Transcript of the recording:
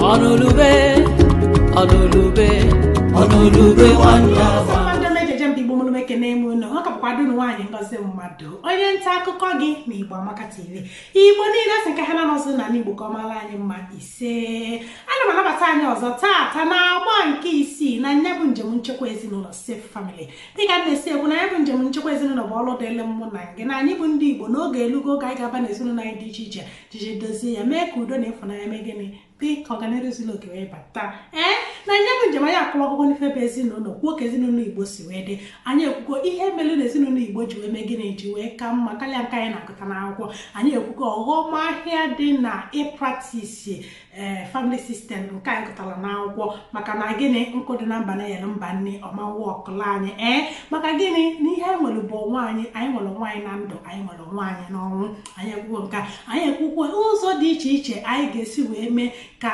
Onolube wonderful. Ọ kapkwado nwaanyị ngozi mmadụ onye nta akụkọ gị na Igbo Amaka TV Igbo niile asị nke ha na nọsụ na Igbo ka ọ mara anyị mma ise ana m anabata anyị ọzọ taa na agba nke 6 na nya bụ njem nchekwa ezinụlọ Safe Family dịka na-esi ekwu na ya bụ njem nchekwa ezinụlọ bụ ọrụ dịrị mụ na gị na anyị bụ ndị Igbo n'oge elugo oge anyị ga-aba n'ezinụlọ anyị dị iche iche jiji dozie ya mee ka udo na ịfụnanya mee gịnị dị ka ọganirụzila oke wee bata na nya bụ njem anyị akụrụ ọgụgụ n'ife bụ ezinụlọ kwuo ka ezinụlọ Igbo si wee dị anyị ekwugo ihe mere na ezinụlọ Igbo ji wee mee gịnị ji wee ka mma karịa nke anyị na-agụta n'akwụkwọ anyị ekwugo ọghọm ahịa dị na ịpraktisi family system nke anyị gụtara n'akwụkwọ maka na gịnị nkụ dị na mba na yere mba nne ọmanwụ ọkụla anyị maka gịnị na ihe anyị nwere bụ nwaanyị anyị nwere nwaanyị na ndụ anyị nwere nwaanyị n'ọnwụ anyị ekwugo nke anyị ekwugo ụzọ dị iche iche anyị ga-esi wee mee ka